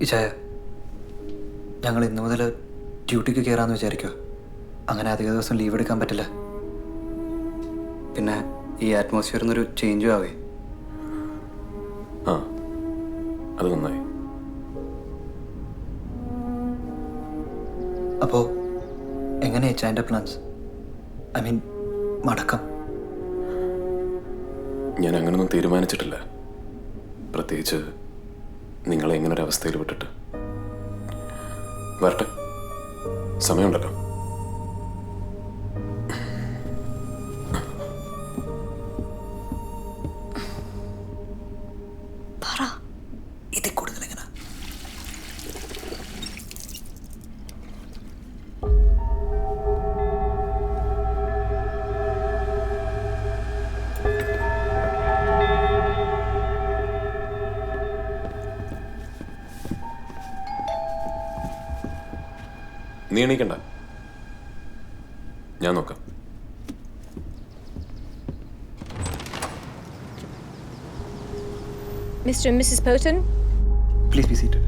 ഇച്ചായ, ഞങ്ങൾ ഇന്നു മുതൽ ഡ്യൂട്ടിക്ക് കയറാമെന്ന് വിചാരിക്കുക. അങ്ങനെ അധിക ദിവസം ലീവ് എടുക്കാൻ പറ്റില്ല. പിന്നെ ഈ അറ്റ്മോസ്ഫിയറിൽ നിന്നൊരു ചേഞ്ചും ആവേ. ആ, അത് നന്നായി. അപ്പോൾ എങ്ങനെയാ ഇച്ചായൻ്റെ പ്ലാൻസ്? ഐ മീൻ മടക്കം? ഞാൻ അങ്ങനൊന്നും തീരുമാനിച്ചിട്ടില്ല. പ്രത്യേകിച്ച് നിങ്ങളെ ഇങ്ങനൊരവസ്ഥയിൽ വിട്ടിട്ട്. വരട്ടെ, സമയമുണ്ടല്ലോ. ഇതിൽ കൂടുതൽ എങ്ങനെ? നീ എണീക്കണ്ട, ഞാൻ നോക്കാം. Mr. and Mrs. Poten? Please be seated.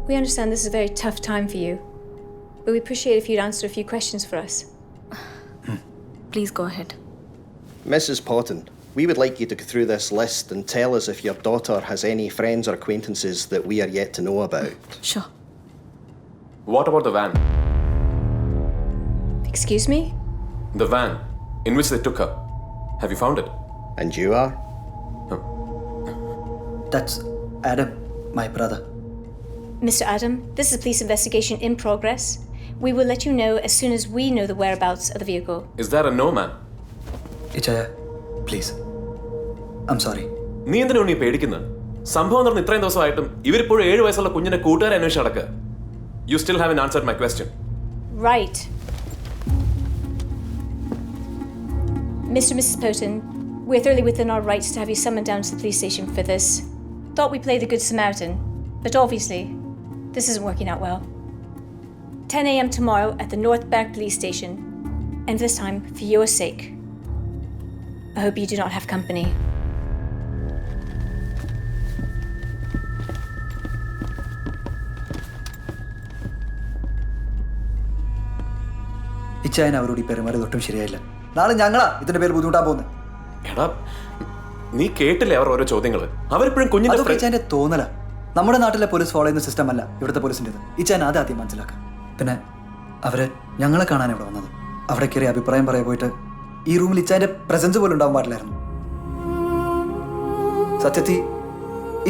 We understand this is a very tough time for you, but we appreciate if you'd answer a few questions for us. Please go ahead. Mrs. Potten, we would like you to go through this list and tell us if your daughter has any friends or acquaintances that we are yet to know about. Sure. What about the van? Excuse me? The van in which they took her. Have you found it? And you are? That's Adam, my brother. Mr. Adam, this is a police investigation in progress. We will let you know as soon as we know the whereabouts of the vehicle. Is that a no, man? ഇച്ചായ, please, I'm sorry. നീ എന്തിനാ നീ പേടിക്കുന്നത്? സംഭവം നടന്ന് ഇത്രയും ദിവസമായിട്ടും ഇവരിപ്പോഴും 7 വയസ്സുള്ള കുഞ്ഞിന്റെ കൂട്ടുകാരെ അന്വേഷിച്ച് നടക്കുക. You still haven't answered my question. Right. Mr. and Mrs. Poten, we're thoroughly within our rights to have you summoned down to the police station for this. Thought we played the Good Samaritan, but obviously, this isn't working out well. 10 a.m. tomorrow at the North Bank Police Station, and this time for your sake. I hope you do not have company. ഇച്ചായൻ അവരോട് ഈ പെരുമാറി തൊട്ടും ശരിയായില്ല. നാളെ ഞങ്ങളാ ഇതിന്റെ പേര് ബുദ്ധിമുട്ടാൻ പോകുന്നത്. എടാ, നീ കേട്ടില്ലേ അവർ ഓരോ ചോദ്യങ്ങള്? അവരിപ്പോഴും കുഞ്ഞിന്റെ ഇച്ചായന്റെ തോന്നല. നമ്മുടെ നാട്ടിലെ പോലീസ് ഫോളോ ചെയ്യുന്ന സിസ്റ്റം അല്ല ഇവിടുത്തെ പോലീസിൻ്റെത്. ഇച്ചായൻ ആദ്യം മനസ്സിലാക്കാം. പിന്നെ അവര് ഞങ്ങളെ കാണാൻ ഇവിടെ വന്നത്. അവിടെ കയറി അഭിപ്രായം പറയാൻ പോയിട്ട് ഈ റൂമിൽ ഇച്ചായന്റെ പ്രസൻസ് പോലും ഉണ്ടാവാൻ പാടില്ലായിരുന്നു. സത്യത്തിൽ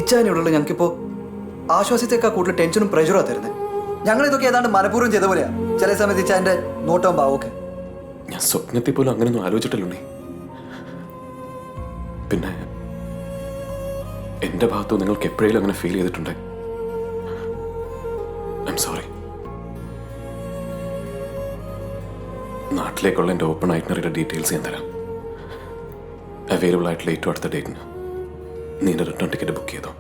ഇച്ചായൻ ഇവിടെയുള്ള ഞങ്ങൾക്കിപ്പോ ആശ്വാസത്തേക്കാൾ കൂടുതൽ ടെൻഷനും പ്രഷറും തരുന്നത്. ഞങ്ങൾ ഇതൊക്കെ ഏതാണ്ട് മനഃപൂർവ്വം ചെയ്ത പോലെയാ. ചില സമയത്ത് ഇച്ചായന്റെ നോട്ടവും ഭാവമൊക്കെ. ഞാൻ സ്വപ്നത്തിൽ പോലും അങ്ങനെയൊന്നും ആലോചിച്ചിട്ടില്ലേ. പിന്നെ എന്റെ ഭാഗത്തു നിങ്ങൾക്ക് എപ്പോഴേലും അങ്ങനെ ഫീൽ ചെയ്തിട്ടുണ്ട്? I am sorry. നാട്ടിലേക്കുള്ള എൻ്റെ ഓപ്പൺ ഐറ്റനറിയുടെ ഡീറ്റെയിൽസ് ഞാൻ തരാം. അവൈലബിൾ ആയിട്ടുള്ള ഏറ്റവും അടുത്ത ഡേറ്റിന് നീ എൻ്റെ റിട്ടേൺ ടിക്കറ്റ് ബുക്ക് ചെയ്തോ.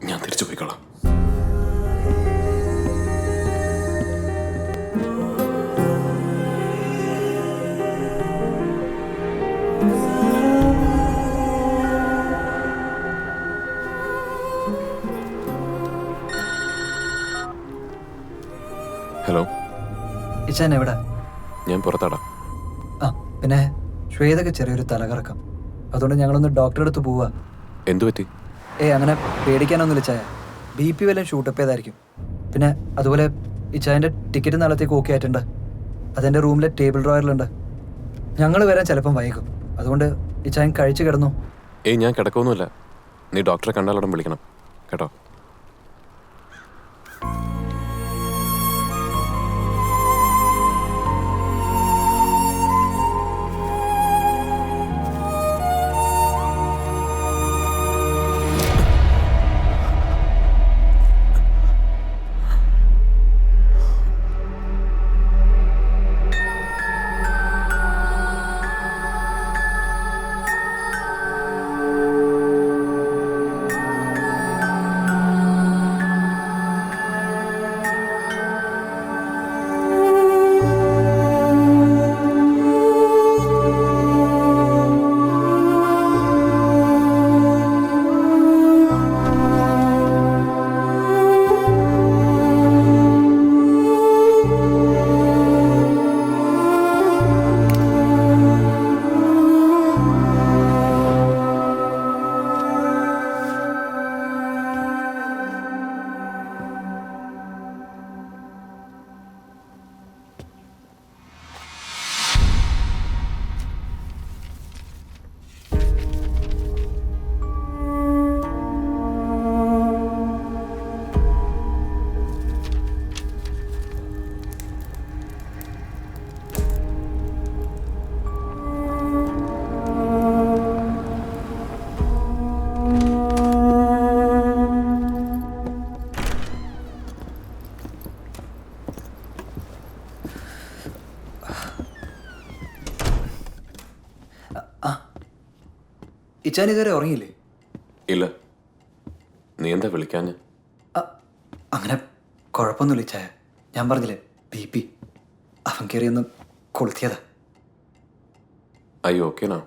ഞാൻ തിരിച്ചു പോയിക്കോളാം. ഹലോ, ഇച്ചായൻ എവിടെ? ഞാൻ പുറത്താടാ. ആ, പിന്നെ ശ്വേതക്ക് ചെറിയൊരു തലകറക്കം. അതുകൊണ്ട് ഞങ്ങളൊന്ന് ഡോക്ടറെ അടുത്ത് പോവാ. എന്തു പറ്റി? അങ്ങനെ പേടിക്കാനൊന്നുമില്ല ചായ. BP വല്ലതും ഷൂട്ടപ്പ് ചെയ്തായിരിക്കും. പിന്നെ അതുപോലെ ഇച്ചായൻ്റെ ടിക്കറ്റ് നാളത്തേക്ക് ഓക്കെ ആയിട്ടുണ്ട്. അതെൻ്റെ റൂമിലെ ടേബിൾ ഡ്രോയറിലുണ്ട്. ഞങ്ങൾ വരാൻ ചിലപ്പം വൈകും. അതുകൊണ്ട് ഇച്ചായൻ കഴിച്ചു കിടന്നു. ഞാൻ കിടക്കൊന്നുമില്ല. നീ ഡോക്ടറെ കണ്ടാലോടം വിളിക്കണം കേട്ടോ. ഇച്ചാൻ ഇതുവരെ ഉറങ്ങിയില്ലേ? ഇല്ല. നീ എന്താ വിളിക്കാഞ്ഞ്? അങ്ങനെ കുഴപ്പമൊന്നുമില്ല ഇച്ചായ. ഞാൻ പറഞ്ഞില്ലേ BP. അവൻ കയറിയൊന്ന് കൊളുത്തിയതാ. അയ്യോ ഓക്കേനാ?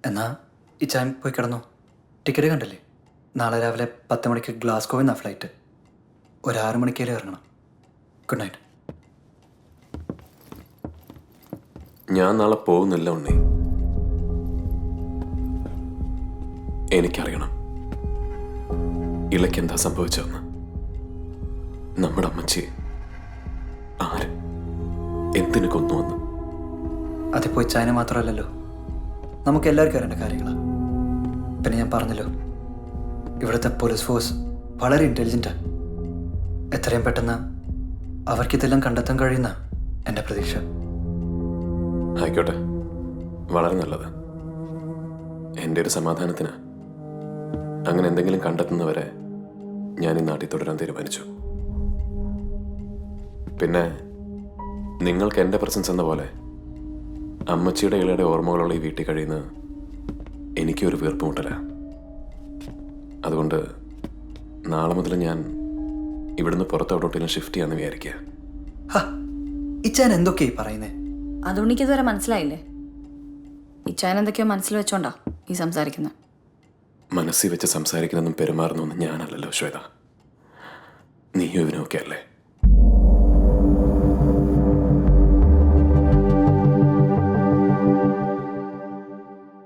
എന്നാ ഇച്ചാൻ പോയി കിടന്നു. ടിക്കറ്റ് കണ്ടല്ലേ? നാളെ രാവിലെ 10 മണിക്ക് ഗ്ലാസ്ഗോയിൽ നിന്നാണ് ഫ്ലൈറ്റ്. ഒരു 6 മണിക്കേലും ഇറങ്ങണം. Good night. ഞാൻ നാളെ പോകുന്നില്ല ഉണ്ണി. എനിക്കറിയണം ഇലയ്ക്ക് എന്താ സംഭവിച്ചതെന്ന്. നമ്മുടെ അമ്മച്ചി ആര് എന്തിനു കൊന്നുവന്ന്. അതിപ്പോ ഇച്ചായനെ മാത്രമല്ലല്ലോ, നമുക്ക് എല്ലാവർക്കും അറിയേണ്ട കാര്യങ്ങളാണ്. പിന്നെ ഞാൻ പറഞ്ഞല്ലോ, ഇവിടുത്തെ പോലീസ് ഫോഴ്സ് വളരെ ഇൻ്റലിജൻറ്റാണ്. എത്രയും പെട്ടെന്ന് അവർക്കിതെല്ലാം കണ്ടെത്താൻ കഴിയുന്ന എൻ്റെ പ്രതീക്ഷ. ആയിക്കോട്ടെ, വളരെ നല്ലത്. എൻ്റെ ഒരു സമാധാനത്തിന് അങ്ങനെ എന്തെങ്കിലും കണ്ടെത്തുന്നവരെ ഞാൻ ഈ നാട്ടിൽ തുടരാൻ തീരുമാനിച്ചു. പിന്നെ നിങ്ങൾക്ക് എൻ്റെ പ്രസൻസ് എന്ന പോലെ അമ്മച്ചിയുടെ ഇളയുടെ ഓർമ്മകളുള്ള ഈ വീട്ടിൽ കഴിയുന്ന എനിക്കൊരു വീർപ്പുമുട്ടല. അതുകൊണ്ട് നാളെ മുതൽ ഞാൻ ഇവിടുന്ന് പുറത്തോട്ടോട്ടിലും ഷിഫ്റ്റ് ചെയ്യാമെന്ന് വിചാരിക്കുക. ഇച്ചാൻ എന്തൊക്കെയായി പറയുന്നേ? അതുകൊണ്ട് എനിക്കിതുവരെ മനസ്സിലായില്ലേ? ഇച്ചായൻ എന്തൊക്കെയോ മനസ്സിൽ വെച്ചോണ്ടാ ഈ സംസാരിക്കുന്നത്. മനസ്സിൽ വെച്ച് സംസാരിക്കുന്നതും പെരുമാറുന്നൊന്നും ഞാനല്ലല്ലോ ശ്വേത, നീയും ഇവനൊക്കെ അല്ലേ.